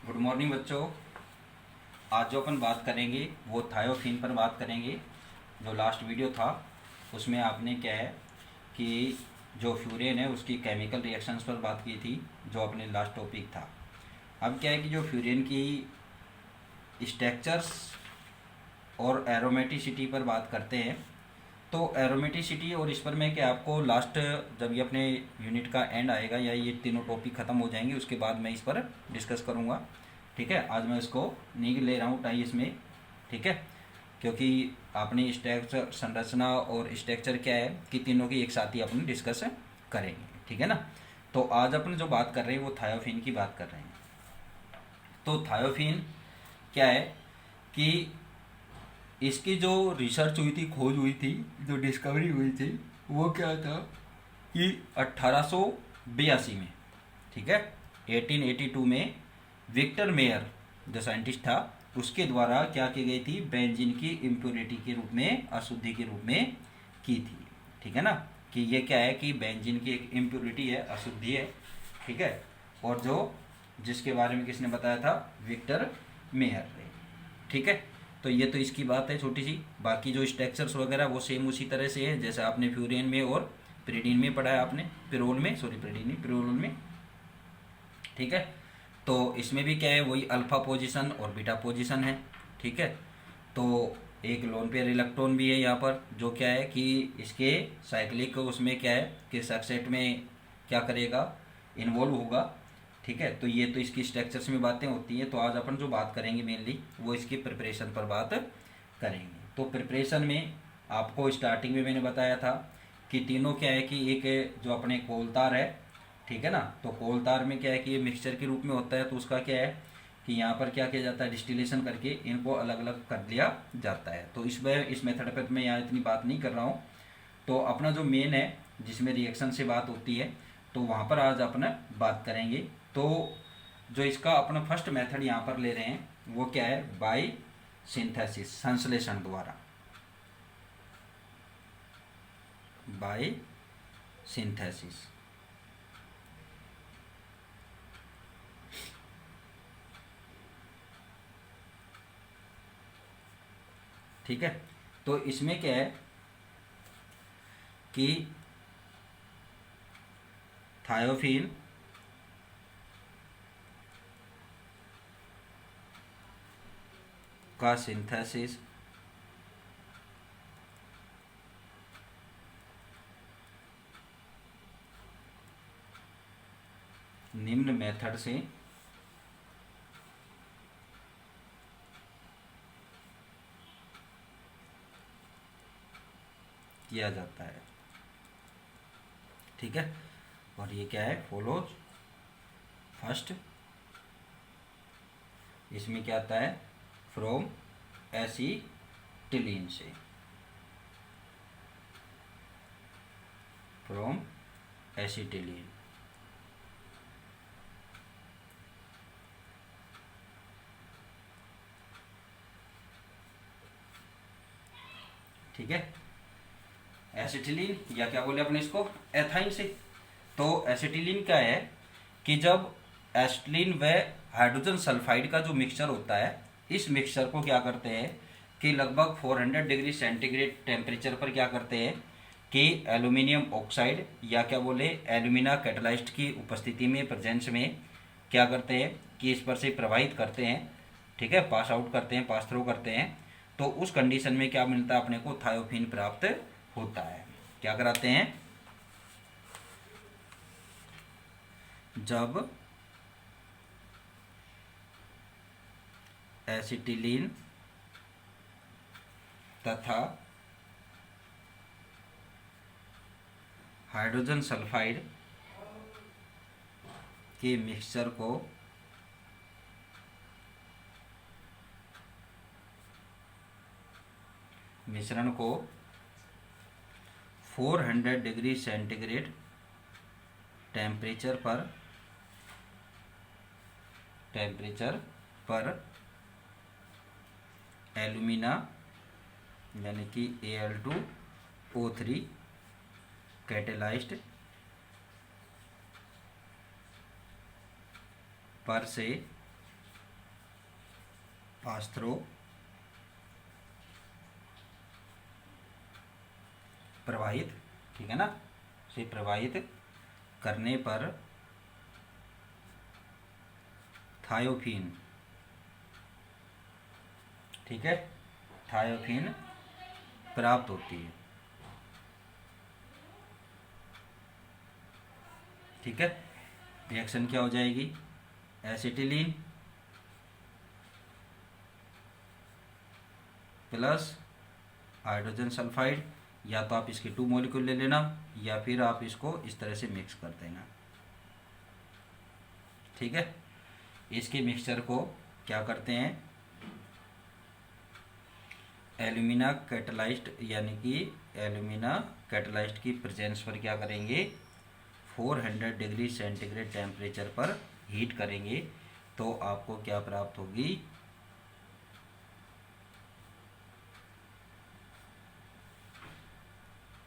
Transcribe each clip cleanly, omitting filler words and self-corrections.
Good morning बच्चों। आज जो अपन बात करेंगे वो थायोफिन पर बात करेंगे। जो लास्ट वीडियो था उसमें आपने क्या है कि जो फ्यूरेन है उसकी केमिकल रिएक्शंस पर बात की थी, जो अपने लास्ट टॉपिक था। अब क्या है कि जो फ्यूरेन की स्ट्रक्चर्स और एरोमेटिसिटी पर बात करते हैं। तो एरोमेटिसिटी और इस पर मैं क्या आपको लास्ट, जब ये अपने यूनिट का एंड आएगा या ये तीनों टॉपिक ख़त्म हो जाएंगे उसके बाद मैं इस पर डिस्कस करूँगा। ठीक है, आज मैं इसको नहीं ले रहा हूँ टाइम इसमें। ठीक है, क्योंकि आपने स्ट्रक्चर, संरचना और स्ट्रक्चर क्या है कि तीनों की एक साथ ही अपन डिस्कस करेंगे। ठीक है ना। तो आज अपन जो बात कर रहे हैं वो थायोफिन की बात कर रहे हैं। तो थायोफिन क्या है कि इसकी जो रिसर्च हुई थी, खोज हुई थी, जो डिस्कवरी हुई थी, वो क्या था कि 1882 में, ठीक है, 1882 में विक्टर मेयर जो साइंटिस्ट था उसके द्वारा क्या की गई थी, बेंजीन की इम्प्योरिटी के रूप में, अशुद्धि के रूप में की थी। ठीक है ना, कि ये क्या है कि बेंजीन की एक इम्प्योरिटी है, अशुद्धि है। ठीक है, और जो जिसके बारे में किसने बताया था, विक्टर मेयर ने। ठीक है, तो ये तो इसकी बात है छोटी सी। बाकी जो स्ट्रक्चर्स वगैरह वो सेम उसी तरह से है जैसे आपने फ्यूरिन में और पिरिडीन में पढ़ा है, आपने पिरोल में, सॉरी पिरिडीन नहीं, पिरोल में। ठीक है, तो इसमें भी क्या है, वही अल्फा पोजीशन और बीटा पोजीशन है। ठीक है, तो एक लोन पेयर इलेक्ट्रॉन भी है यहाँ पर, जो क्या है कि इसके साइक्लिक उसमें क्या है कि सक्सेट में क्या करेगा, इन्वॉल्व होगा। ठीक है, तो ये तो इसकी स्ट्रक्चर्स में बातें होती हैं। तो आज अपन जो बात करेंगे मेनली वो इसकी प्रिपरेशन पर बात करेंगे। तो प्रिपरेशन में आपको स्टार्टिंग में मैंने बताया था कि तीनों क्या है कि एक जो अपने कोलतार है, ठीक है ना, तो कोलतार में क्या है कि ये मिक्सचर के रूप में होता है। तो उसका क्या है कि यहाँ पर क्या किया जाता है, डिस्टिलेशन करके इनको अलग अलग कर लिया जाता है। तो इस मेथड पर मैं यहाँ इतनी बात नहीं कर रहा हूँ। तो अपना जो मेन है जिसमें रिएक्शन से बात होती है, तो वहाँ पर आज अपना बात करेंगे। तो जो इसका अपना फर्स्ट मेथड यहाँ पर ले रहे हैं वो क्या है, बाय सिंथेसिस, संश्लेषण द्वारा, बाय सिंथेसिस। ठीक है, तो इसमें क्या है कि थायोफिन का सिंथेसिस निम्न मेथड से किया जाता है। ठीक है, और ये क्या है, फॉलोज फर्स्ट, इसमें क्या आता है, फ्रॉम एसिटिलीन से, फ्रॉम एसिटिलीन। ठीक है, एसिटिलीन या क्या बोले अपने इसको, एथाइन से। तो एसिटिलीन क्या है कि जब एसिटिलीन व हाइड्रोजन सल्फाइड का जो मिक्सचर होता है, इस मिक्सचर को क्या करते हैं कि लगभग 400 डिग्री सेंटीग्रेड टेम्परेचर पर क्या करते हैं कि एल्यूमिनियम ऑक्साइड या क्या बोले एल्यूमिना कैटलाइस्ट की उपस्थिति में, प्रेजेंस में क्या करते हैं कि इस पर से प्रवाहित करते हैं। ठीक है, पास आउट करते हैं, पास थ्रू करते हैं। तो उस कंडीशन में क्या मिलता है अपने को, थायोफिन प्राप्त होता है। क्या कराते हैं, जब एसिटिलीन तथा हाइड्रोजन सल्फाइड के मिक्सचर को मिश्रण को 400 डिग्री सेंटीग्रेड टेम्परेचर पर एल्यूमिना यानी कि Al2O3 कैटेलाइज्ड पर से पास थ्रू प्रवाहित, ठीक है ना, से प्रवाहित करने पर थायोफीन, ठीक है, थायोफीन प्राप्त होती है, ठीक है। रिएक्शन क्या हो जाएगी, एसिटिलीन प्लस हाइड्रोजन सल्फाइड, या तो आप इसके 2 मॉलिक्यूल ले लेना या फिर आप इसको इस तरह से मिक्स कर देना, ठीक है। इसके मिक्सचर को क्या करते हैं, एल्यूमिना कैटलाइज्ड, यानी कि एल्यूमिना कैटलाइज्ड की प्रेजेंस पर क्या करेंगे, 400 डिग्री सेंटीग्रेड टेम्परेचर पर हीट करेंगे, तो आपको क्या प्राप्त होगी,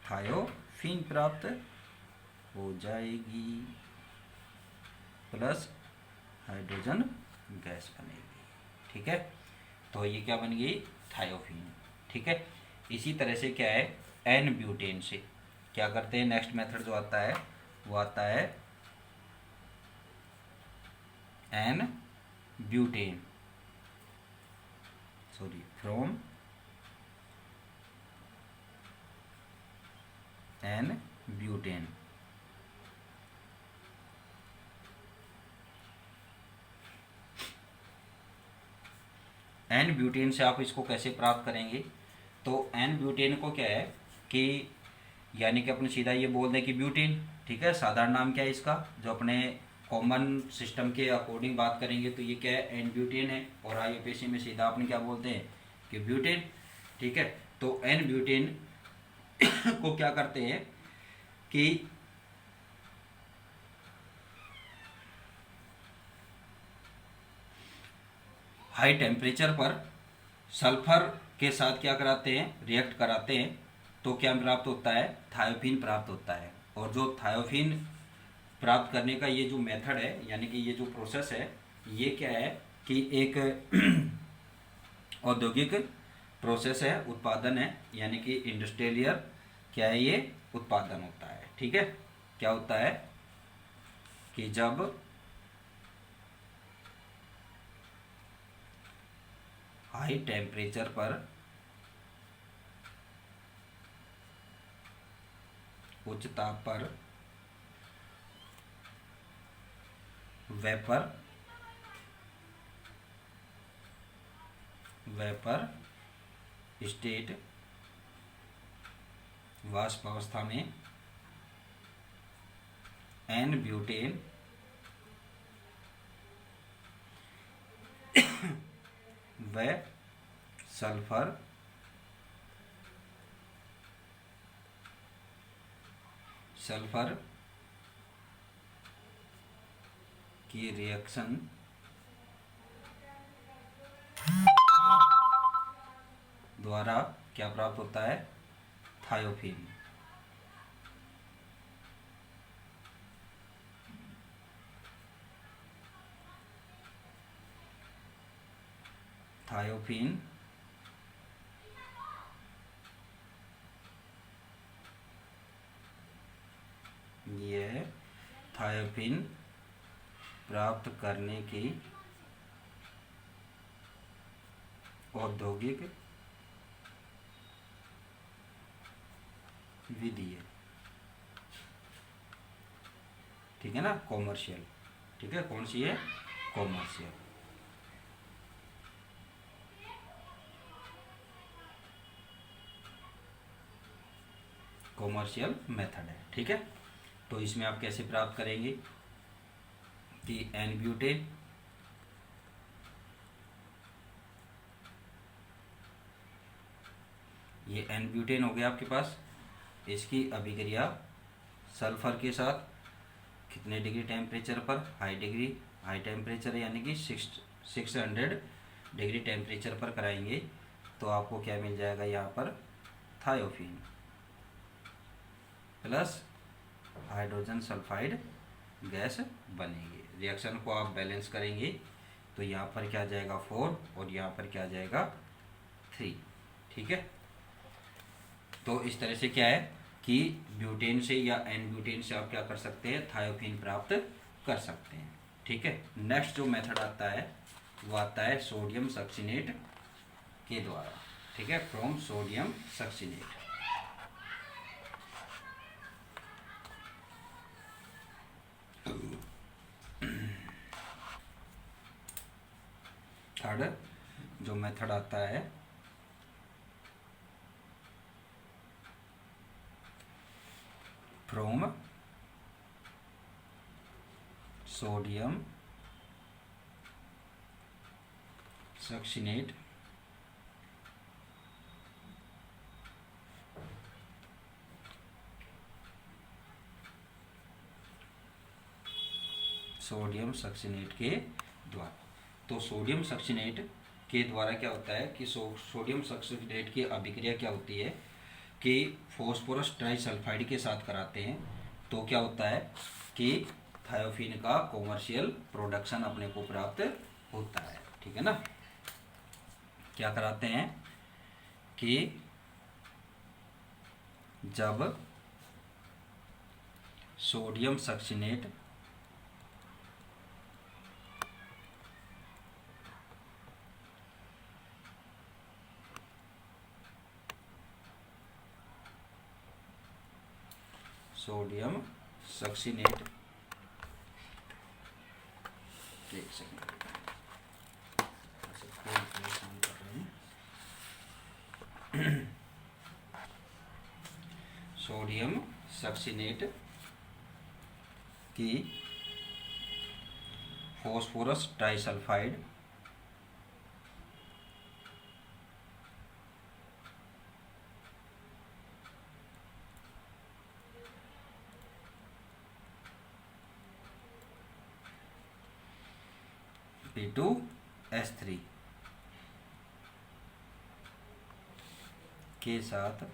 थायोफीन प्राप्त हो जाएगी, प्लस हाइड्रोजन गैस बनेगी, ठीक है। तो ये क्या बन गई, थायोफीन, ठीक है। इसी तरह से क्या है, एन ब्यूटेन से क्या करते हैं, नेक्स्ट मेथड जो आता है वो आता है N butane, sorry from N butane, N butane से आप इसको कैसे प्राप्त करेंगे, तो एन ब्यूटेन को क्या है कि, यानी कि अपने सीधा ये बोल दें कि ब्यूटेन, ठीक है, साधारण नाम क्या है इसका, जो अपने कॉमन सिस्टम के अकॉर्डिंग बात करेंगे तो ये क्या है, एन ब्यूटेन है, और आईयूपीएसी में सीधा अपने क्या बोलते हैं कि ब्यूटेन, ठीक है। तो एन ब्यूटेन को क्या करते हैं कि हाई टेम्परेचर पर सल्फर के साथ क्या कराते हैं, रिएक्ट कराते हैं, तो क्या प्राप्त होता है, थायोफीन प्राप्त होता है। और जो थायोफीन प्राप्त करने का ये जो मेथड है, यानी कि ये जो प्रोसेस है, ये क्या है कि एक औद्योगिक प्रोसेस है, उत्पादन है, यानी कि इंडस्ट्रियल क्या है, ये उत्पादन होता है, ठीक है। क्या होता है कि जब हाई टेम्परेचर पर उच्च ताप पर वेपर स्टेट वाष्प अवस्था में एन ब्यूटेन व सल्फर की रिएक्शन द्वारा क्या प्राप्त होता है, थायोफीन, थायोफीन यह थायोफीन प्राप्त करने की औद्योगिक विधि है, ठीक है ना, कॉमर्शियल, ठीक है, कौन सी है, कॉमर्शियल, कॉमर्शियल मेथड है, ठीक है। तो इसमें आप कैसे प्राप्त करेंगे कि एन ब्यूटेन ये एन ब्यूटेन हो गया आपके पास, इसकी अभिक्रिया सल्फर के साथ कितने डिग्री टेम्परेचर पर, हाई टेम्परेचर यानी कि 600 डिग्री टेम्परेचर पर कराएंगे, तो आपको क्या मिल जाएगा यहाँ पर, thiophene plus hydrogen sulphide gas बनेगी। रिएक्शन को आप बैलेंस करेंगे तो यहाँ पर क्या आ जाएगा 4 और यहाँ पर क्या आ जाएगा 3। ठीक है, तो इस तरह से क्या है कि ब्यूटेन से या एन ब्यूटेन से आप क्या कर सकते हैं, थायोफीन प्राप्त कर सकते हैं। ठीक है, नेक्स्ट जो मेथड आता है वो आता है सोडियम सक्सिनेट के द्वारा। ठीक है, फ्रॉम सोडियम सक्सिनेट। थर्ड जो मेथड आता है from sodium succinate sodium succinate के द्वारा। तो सोडियम सक्सिनेट के द्वारा क्या होता है कि सोडियम सक्सिनेट की अभिक्रिया क्या होती है कि फॉस्फोरस ट्राइसल्फाइड के साथ कराते हैं, तो क्या होता है कि थायोफीन का कॉमर्शियल प्रोडक्शन अपने को प्राप्त होता है। ठीक है ना, क्या कराते हैं कि जब सोडियम सक्सिनेट सोडियम सक्सिनेट एक सेकंड सोडियम सक्सिनेट की फॉस्फोरस ट्राइसल्फाइड P2S3 के साथ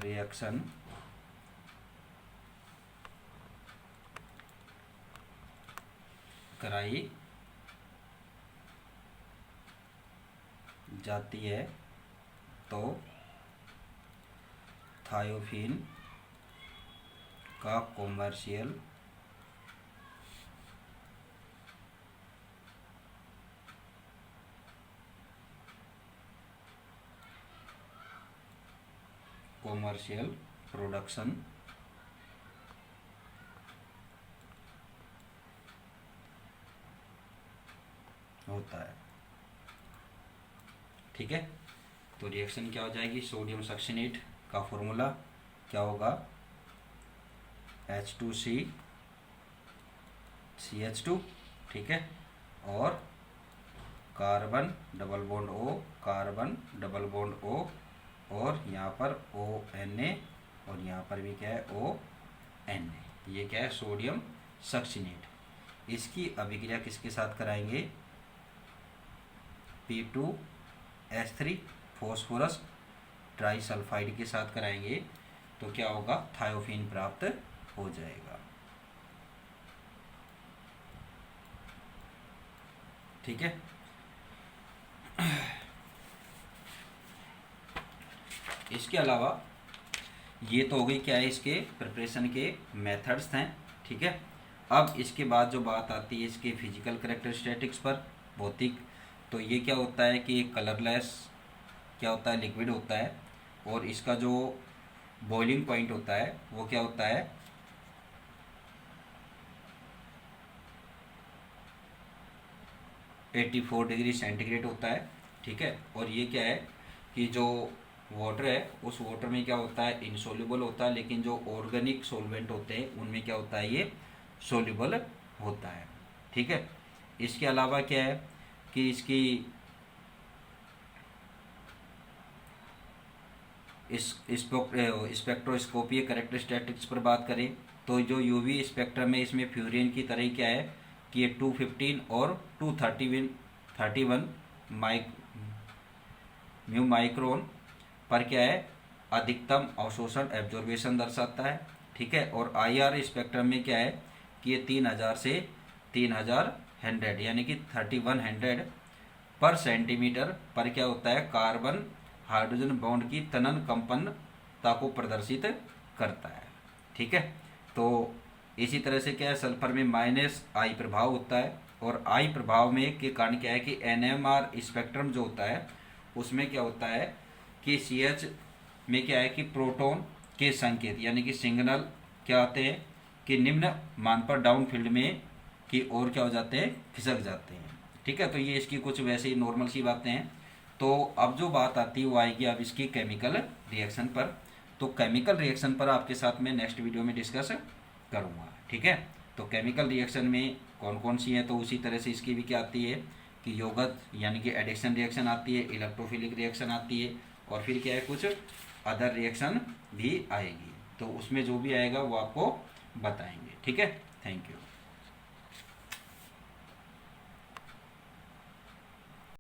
रिएक्शन कराई जाती है तो थायोफीन का कॉमर्शियल प्रोडक्शन होता है। ठीक है, तो रिएक्शन क्या हो जाएगी, सोडियम सक्सिनेट का फॉर्मूला क्या होगा, H2C CH2। ठीक है, और carbon double bond O, carbon double bond O, और यहाँ पर ONA, और यहाँ पर भी क्या है ONA। ये क्या है, सोडियम सक्सिनेट। इसकी अभिक्रिया किसके साथ कराएंगे, P2S3 फॉस्फोरस ट्राइसल्फाइड के साथ कराएंगे, तो क्या होगा, थायोफीन प्राप्त हो जाएगा। ठीक है, इसके अलावा ये तो हो गई क्या है, इसके प्रिपरेशन के मेथड्स हैं। ठीक है, अब इसके बाद जो बात आती है इसके फिजिकल कैरेक्टरिस्टिक्स पर, भौतिक, तो ये क्या होता है कि कलरलेस क्या होता है, लिक्विड होता है, और इसका जो बॉइलिंग पॉइंट होता है वो क्या होता है, 84 डिग्री सेंटीग्रेड होता है। ठीक है, और ये क्या है कि जो वाटर है उस वाटर में क्या होता है, इनसोल्यूबल होता है, लेकिन जो ऑर्गेनिक सॉल्वेंट होते हैं उनमें क्या होता है, ये सोल्यूबल होता है। ठीक है, इसके अलावा क्या है कि इसकी स्पेक्ट्रोस्कोपी कैरेक्टरिस्टिक्स पर बात करें तो जो यूवी स्पेक्ट्रम है इसमें फ्यूरियन की तरह क्या है कि ये 215 और 231 म्यू माइक्रोन पर क्या है, अधिकतम अवशोषण एब्जॉर्बेशन दर्शाता है। ठीक है, और आईआर स्पेक्ट्रम में क्या है कि ये 3000 से 3100 यानी कि 3100 पर सेंटीमीटर पर क्या होता है, कार्बन हाइड्रोजन बॉन्ड की तनन कंपनता को प्रदर्शित करता है। ठीक है, तो इसी तरह से क्या है, सल्फर में -I प्रभाव होता है, और I प्रभाव में के कारण क्या है कि NMR स्पेक्ट्रम जो होता है उसमें क्या होता है कि CH में क्या है कि प्रोटॉन के संकेत यानी कि सिग्नल क्या आते हैं कि निम्न मान पर डाउन फील्ड में की ओर क्या हो जाते हैं, खिसक जाते हैं। ठीक है, तो ये इसकी कुछ वैसे ही नॉर्मल सी बातें हैं। तो अब जो बात आती है वो आएगी अब इसकी केमिकल रिएक्शन पर। तो केमिकल रिएक्शन पर आपके साथ में नेक्स्ट वीडियो में डिस्कस करूँगा। ठीक है, तो केमिकल रिएक्शन में कौन कौन सी है, तो उसी तरह से इसकी भी क्या आती है कि योगत यानी कि एडिक्शन रिएक्शन आती है, इलेक्ट्रोफिलिक रिएक्शन आती है, और फिर क्या है कुछ अदर रिएक्शन भी आएगी। तो उसमें जो भी आएगा वो आपको बताएंगे। ठीक है, थैंक यू।